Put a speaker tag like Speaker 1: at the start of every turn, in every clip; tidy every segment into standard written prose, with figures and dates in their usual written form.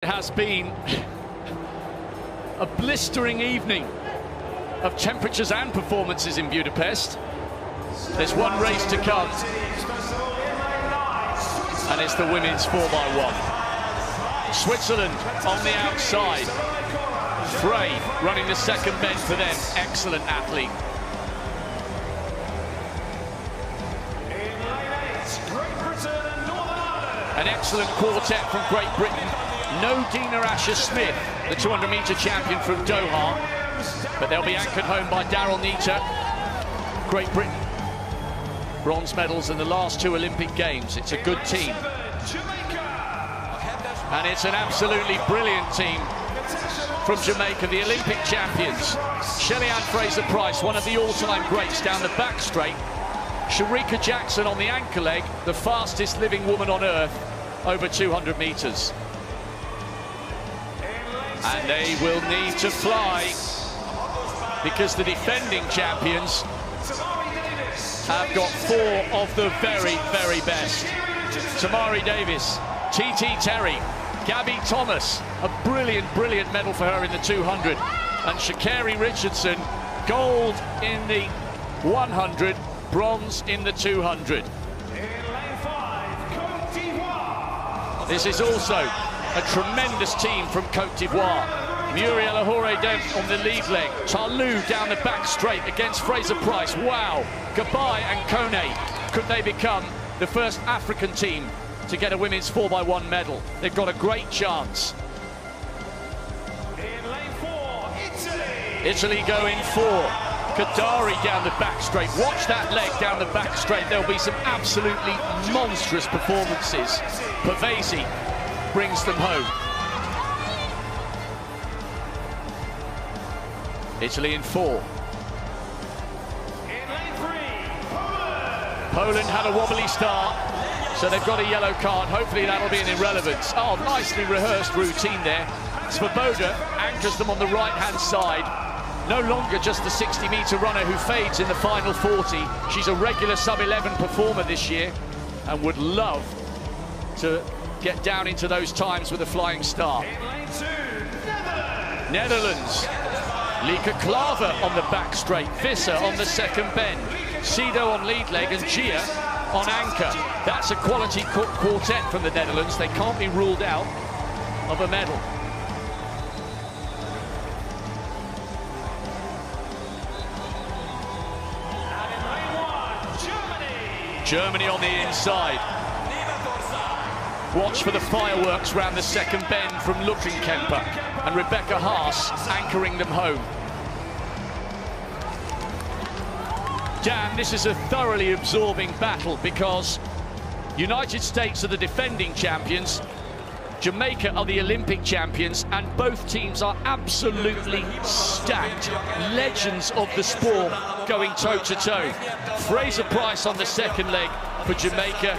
Speaker 1: It has been a blistering evening of temperatures and performances in Budapest. There's one race to come, and it's the women's 4x1. Switzerland on the outside. Frey running the second bend for them. Excellent athlete. An excellent quartet from Great Britain. No Dina Asher-Smith, the 200-metre champion from Doha, but they'll be anchored home by Daryl Neita. Great Britain, bronze medals in the last two Olympic Games. It's a good team. And it's an absolutely brilliant team from Jamaica, the Olympic champions. Shelly-Ann Fraser-Pryce, one of the all-time greats down the back straight. Shericka Jackson on the anchor leg, the fastest living woman on earth, over 200 metres. And they will need to fly because the defending champions have got four of the very, very best. Tamari Davis, TT Terry, Gabby Thomas, a brilliant, brilliant medal for her in the 200. And Sha'Carri Richardson, gold in the 100, bronze in the 200. This is also a tremendous team from Côte d'Ivoire. Muriel Ahouredem on the lead leg. Tarlou down the back straight against Fraser-Pryce. Wow. Gabai and Kone. Could they become the first African team to get a women's 4x1 medal? They've got a great chance.
Speaker 2: In lane 4,
Speaker 1: Italy go in 4. Kadari down the back straight. Watch that leg down the back straight. There'll be some absolutely monstrous performances. Pavesi brings them home. Italy in 4.
Speaker 2: In lane 3,
Speaker 1: Poland had a wobbly start, so they've got a yellow card. Hopefully that'll be an irrelevance. Oh, nicely rehearsed routine there. Svoboda anchors them on the right-hand side. No longer just the 60-metre runner who fades in the final 40. She's a regular sub-11 performer this year and would love to get down into those times with a flying start.
Speaker 2: in lane 2,
Speaker 1: Netherlands. Lieke Klaver on the back straight. Visser on the second bend. Sido on lead leg and Gia on anchor. That's a quality quartet from the Netherlands. They can't be ruled out of a medal.
Speaker 2: and in lane 1, Germany.
Speaker 1: Germany on the inside. Watch for the fireworks round the second bend from Luttenkemper and Rebecca Haas anchoring them home. Dan, this is a thoroughly absorbing battle because United States are the defending champions, Jamaica are the Olympic champions, and both teams are absolutely stacked. Legends of the sport going toe-to-toe. Fraser-Pryce on the second leg for Jamaica.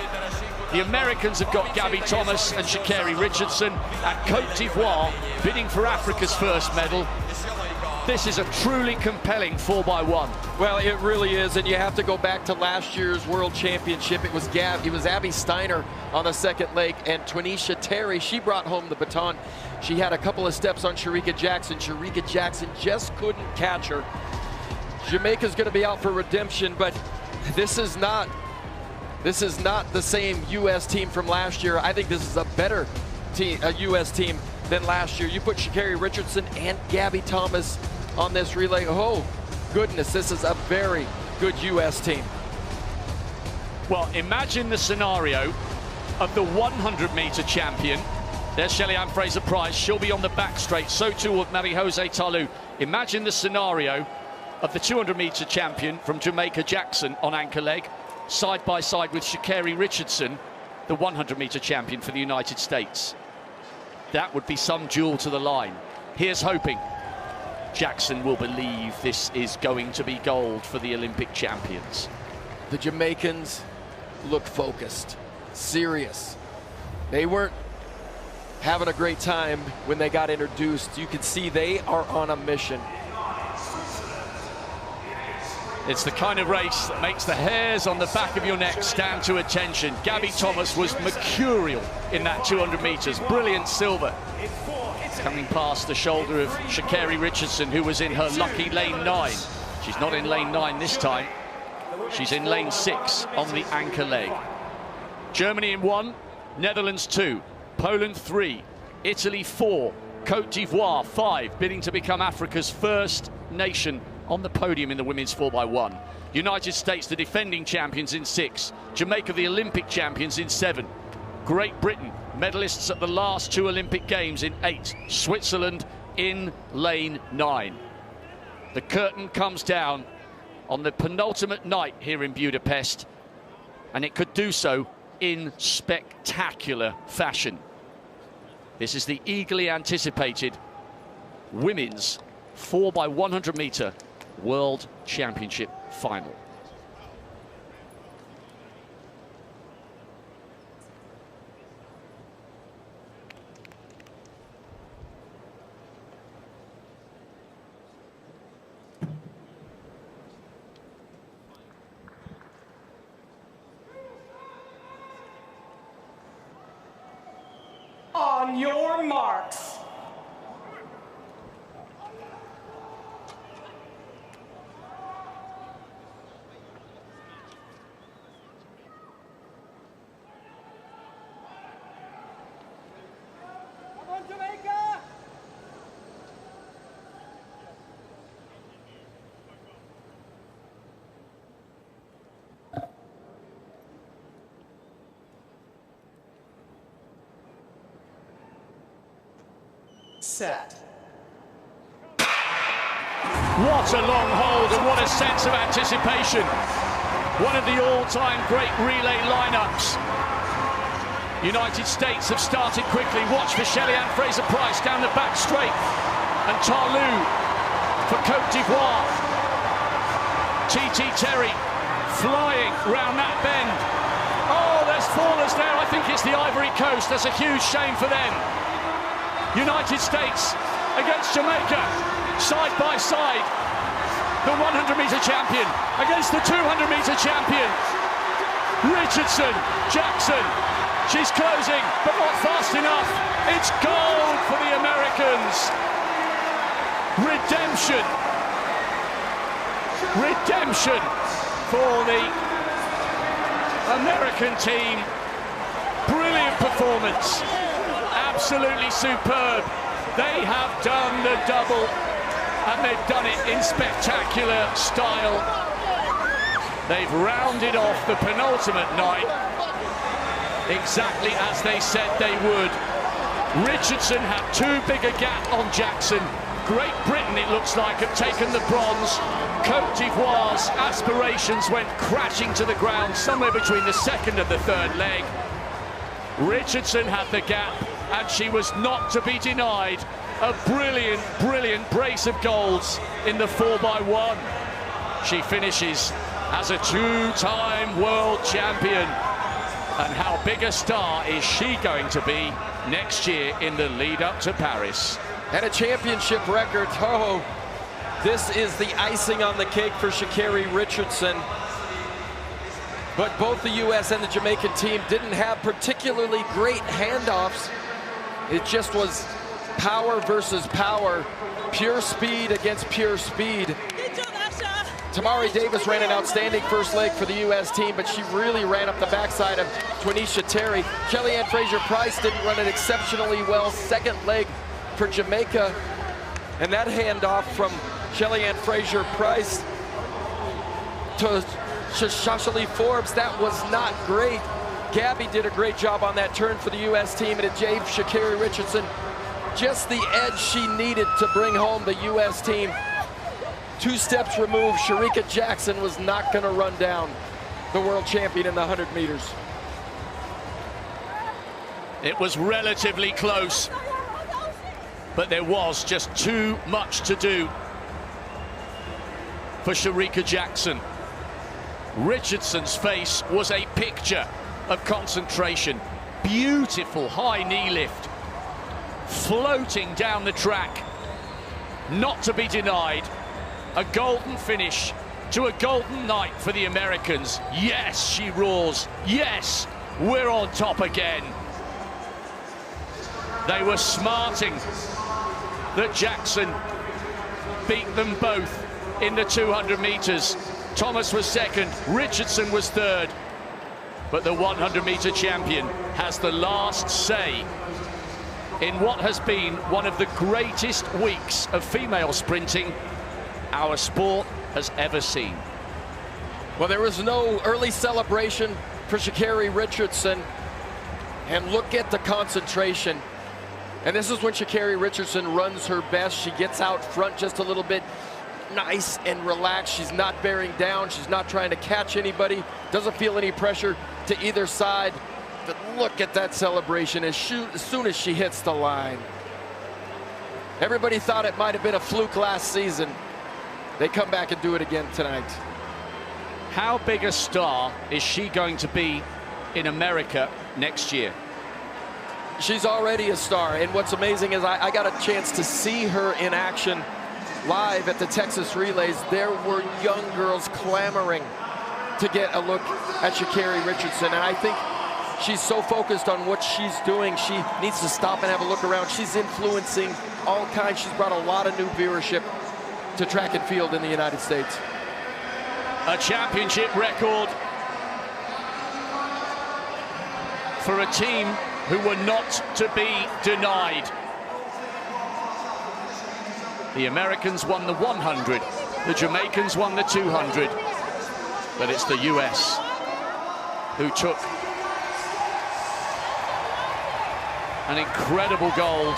Speaker 1: The Americans have got Gabby Thomas and Sha'Carri Richardson, and Côte d'Ivoire bidding for Africa's first medal. This is a truly compelling 4x1.
Speaker 3: Well, it really is, and you have to go back to last year's World Championship. It was Abby Steiner on the second leg, and Twanisha Terry, she brought home the baton. She had a couple of steps on Shericka Jackson. Shericka Jackson just couldn't catch her. Jamaica's going to be out for redemption, but this is not the same U.S. team from last year. I think this is a better team, a U.S. team than last year. You put Sha'Carri Richardson and Gabby Thomas on this relay. Oh, goodness, this is a very good U.S. team.
Speaker 1: Well, imagine the scenario of the 100-metre champion. There's Shelly-Ann Fraser-Pryce. She'll be on the back straight. So too will Marie-José Tarlou. Imagine the scenario of the 200-metre champion from Jamaica, Jackson, on anchor leg, side by side with Sha'Carri Richardson, the 100-metre champion for the United States. That would be some duel to the line. Here's hoping Jackson will believe this is going to be gold for the Olympic champions.
Speaker 3: The Jamaicans look focused, serious. They weren't having a great time when they got introduced. You could see they are on a mission.
Speaker 1: It's the kind of race that makes the hairs on the back of your neck stand to attention. Gabby Thomas was mercurial in that 200 meters. Brilliant silver. Coming past the shoulder of Sha'Carri Richardson, who was in her lucky lane 9. She's not in lane 9 this time. She's in lane 6 on the anchor leg. Germany in 1, Netherlands 2, Poland 3, Italy 4, Cote d'Ivoire 5, bidding to become Africa's first nation on the podium in the women's 4x1. United States, the defending champions, in 6. Jamaica, the Olympic champions, in 7. Great Britain, medalists at the last 2 Olympic Games, in 8. Switzerland in lane 9. The curtain comes down on the penultimate night here in Budapest, and it could do so in spectacular fashion. This is the eagerly anticipated women's 4x100 meter World Championship final.
Speaker 2: On your marks. Come on, Jamaica! Set.
Speaker 1: What a long hold and what a sense of anticipation. One of the all-time great relay lineups. United States have started quickly. Watch for Shelly-Ann Fraser-Pryce down the back straight. And Tarlou for Cote d'Ivoire. TT Terry flying round that bend. Oh, there's fallers there. I think it's the Ivory Coast. That's a huge shame for them. United States against Jamaica, side by side. The 100-meter champion against the 200-meter champion. Richardson, Jackson, she's closing, but not fast enough. It's gold for the Americans. Redemption. Redemption for the American team. Brilliant performance. Absolutely superb. They have done the double, and they've done it in spectacular style. They've rounded off the penultimate night exactly as they said they would. Richardson had too big a gap on Jackson. Great Britain, it looks like, have taken the bronze. Cote d'Ivoire's aspirations went crashing to the ground somewhere between the second and the third leg. Richardson had the gap, and she was not to be denied. A brilliant, brilliant brace of golds in the 4x1. She finishes as a 2-time world champion. And how big a star is she going to be next year in the lead up to Paris?
Speaker 3: And a championship record. Oh, this is the icing on the cake for Sha'Carri Richardson. But both the U.S. and the Jamaican team didn't have particularly great handoffs. It just was power versus power, pure speed against pure speed. Tamari Davis ran an outstanding first leg for the U.S. team, but she really ran up the backside of Twanisha Terry. Shelly-Ann Fraser-Pryce didn't run it exceptionally well. Second leg for Jamaica. And that handoff from Shelly-Ann Fraser-Pryce to Shashali Forbes, that was not great. Gabby did a great job on that turn for the U.S. team, and it gave Sha'Carri Richardson just the edge she needed to bring home the U.S. team. 2 steps removed, Shericka Jackson was not going to run down the world champion in the 100 meters.
Speaker 1: It was relatively close, but there was just too much to do for Shericka Jackson. Richardson's face was a picture of concentration. Beautiful high knee lift, floating down the track, not to be denied. A golden finish to a golden night for the Americans. Yes, she roars. Yes, we're on top again. They were smarting that Jackson beat them both in the 200 meters. Thomas was second, Richardson was third. But the 100-meter champion has the last say in what has been one of the greatest weeks of female sprinting our sport has ever seen.
Speaker 3: Well, there was no early celebration for Sha'Carri Richardson. And look at the concentration. And this is when Sha'Carri Richardson runs her best. She gets out front just a little bit, nice and relaxed. She's not bearing down. She's not trying to catch anybody. Doesn't feel any pressure to either side. But look at that celebration as soon as she hits the line. Everybody thought it might have been a fluke last season. They come back and do it again tonight.
Speaker 1: How big a star is she going to be in America next year?
Speaker 3: She's already a star, and what's amazing is I got a chance to see her in action live at the Texas Relays. There were young girls clamoring to get a look at Sha'Carri Richardson, and I think she's so focused on what she's doing, she needs to stop and have a look around. She's influencing all kinds. She's brought a lot of new viewership to track and field in the United States.
Speaker 1: A championship record for a team who were not to be denied. The Americans won the 100, the Jamaicans won the 200, but it's the US who took an incredible gold